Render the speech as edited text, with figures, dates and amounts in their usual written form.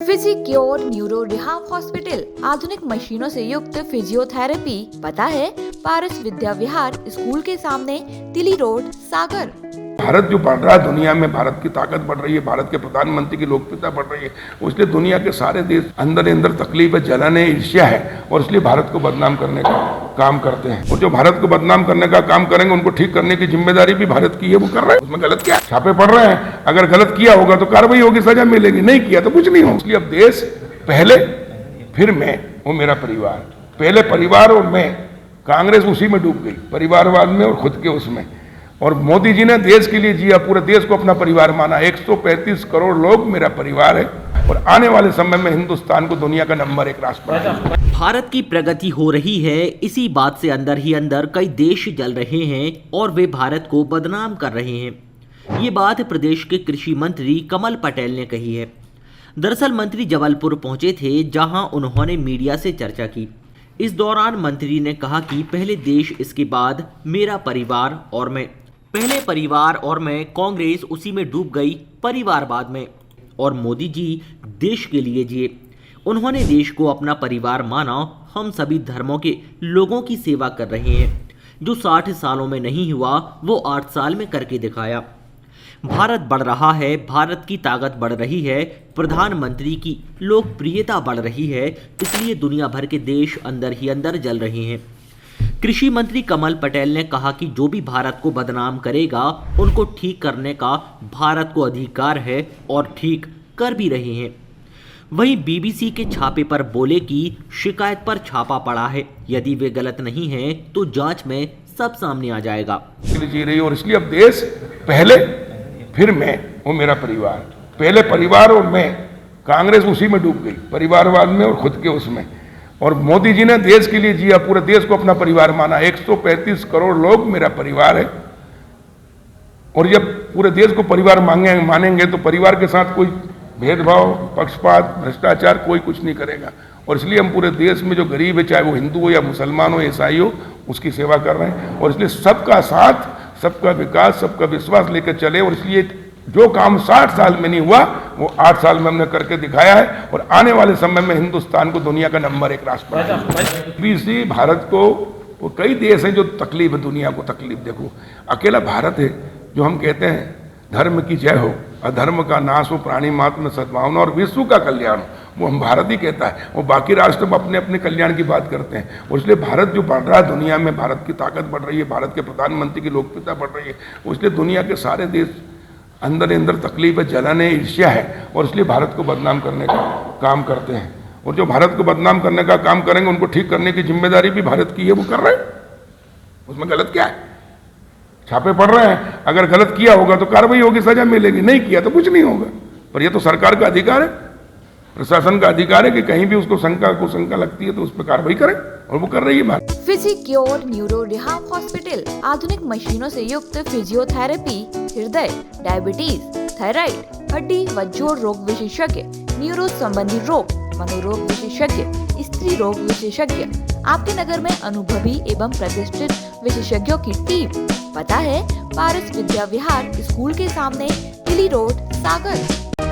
Physicure neuro rehab hospital आधुनिक मशीनों से युक्त फिजियोथेरेपी। पता है पारस विद्या विहार स्कूल के सामने, तिली रोड, सागर। भारत जो बढ़ रहा है दुनिया में, भारत की ताकत बढ़ रही है, भारत के प्रधानमंत्री की लोकप्रियता बढ़ रही है, इसलिए दुनिया के सारे देश अंदर तकलीफ है, जलन है, ईर्ष्या है और इसलिए भारत को बदनाम करने का काम करते हैं। और जो भारत को बदनाम करने का काम करेंगे उनको ठीक करने की जिम्मेदारी भी भारत की है, वो कर रहे हैं। उसमें गलत क्या है? छापे पड़ रहे हैं, अगर गलत किया होगा तो कार्रवाई होगी, सजा मिलेगी, नहीं किया तो कुछ नहीं होगा। इसलिए अब देश पहले, फिर मैं, वो मेरा परिवार, पहले परिवार और मैं। कांग्रेस उसी में डूब गई, परिवारवाद में और खुद के उसमें। और मोदी जी ने देश के लिए जिया, पूरे देश को अपना परिवार माना। 135 करोड़ लोग मेरा परिवार है और आने वाले समय में हिंदुस्तान को दुनिया का नंबर 1 राष्ट्र बनाएंगे। भारत की प्रगति हो रही है, इसी बात से अंदर ही अंदर कई देश जल रहे हैं और वे भारत को बदनाम कर रहे हैं। ये बात प्रदेश के कृषि मंत्री कमल पटेल ने कही है। दरअसल मंत्री जबलपुर पहुंचे थे, जहां उन्होंने मीडिया से चर्चा की। इस दौरान मंत्री ने कहा कि पहले देश, इसके बाद मेरा परिवार और मैं। पहले परिवार और मैं, कांग्रेस उसी में डूब गई, परिवारवाद में। और मोदी जी देश के लिए जिए, उन्होंने देश को अपना परिवार माना। हम सभी धर्मों के लोगों की सेवा कर रहे हैं। जो 60 सालों में नहीं हुआ वो 8 साल में करके दिखाया। भारत बढ़ रहा है, भारत की ताकत बढ़ रही है, प्रधानमंत्री की लोकप्रियता बढ़ रही है, इसलिए दुनिया भर के देश अंदर ही अंदर जल रहे हैं। कृषि मंत्री कमल पटेल ने कहा कि जो भी भारत को बदनाम करेगा उनको ठीक करने का भारत को अधिकार है और ठीक कर भी रहे हैं। वहीं बीबीसी के छापे पर बोले कि शिकायत पर छापा पड़ा है, यदि वे गलत नहीं हैं तो जांच में सब सामने आ जाएगा। जी रही और इसलिए अब देश पहले, फिर मैं, वो मेरा परिवार, पहले परिवार और मैं। कांग्रेस उसी में डूब गई, परिवारवाद में और खुद के उसमें। और मोदी जी ने देश के लिए जिया, पूरे देश को अपना परिवार माना। 135 करोड़ लोग मेरा परिवार है और जब पूरे देश को परिवार मानेंगे तो परिवार के साथ कोई भेदभाव, पक्षपात, भ्रष्टाचार कोई कुछ नहीं करेगा। और इसलिए हम पूरे देश में जो गरीब है, चाहे वो हिंदू हो या मुसलमान हो, ईसाई हो, उसकी सेवा कर रहे हैं। और इसलिए सबका साथ, सबका विकास, सबका विश्वास लेकर चले। और इसलिए जो काम 60 साल में नहीं हुआ वो 8 साल में हमने करके दिखाया है और आने वाले समय में हिंदुस्तान को दुनिया का नंबर 1 राष्ट्र बनाएंगे। भारत को, वो कई देश हैं जो तकलीफ है, दुनिया को तकलीफ। देखो, अकेला भारत है जो हम कहते हैं धर्म की जय हो, अधर्म का नाश हो, प्राणी मात्र में सद्भावना और विश्व का कल्याण, वो हम भारत ही कहता है। वो बाकी राष्ट्र अपने अपने कल्याण की बात करते हैं। और इसलिए भारत जो बढ़ रहा है दुनिया में, भारत की ताकत बढ़ रही है, भारत के प्रधानमंत्री की लोकप्रियता बढ़ रही है, इसलिए दुनिया के सारे देश अंदर तकलीफ है, जलन है, ईर्ष्या है और इसलिए भारत को बदनाम करने का काम करते हैं। और जो भारत को बदनाम करने का काम करेंगे उनको ठीक करने की जिम्मेदारी भी भारत की है, वो कर रहे हैं। उसमें गलत क्या है? छापे पड़ रहे हैं, अगर गलत किया होगा तो कार्रवाई होगी, सजा मिलेगी, नहीं किया तो कुछ नहीं होगा। पर यह तो सरकार का अधिकार है, प्रशासन का अधिकार है कि कहीं भी उसको शंका लगती है तो उस पर कार्रवाई करें, और वो कर रही है बात। फिजिक्योर न्यूरो रिहाब हॉस्पिटल आधुनिक मशीनों से युक्त फिजियोथेरेपी, हृदय, डायबिटीज, थायराइड, हड्डी व जोड़ रोग विशेषज्ञ, न्यूरो संबंधी रोग, मनोरोग विशेषज्ञ, स्त्री रोग विशेषज्ञ। आपके नगर में अनुभवी एवं प्रतिष्ठित विशेषज्ञों की टीम। पता है पारस विद्या विहार स्कूल के सामने, तिली रोड, सागर।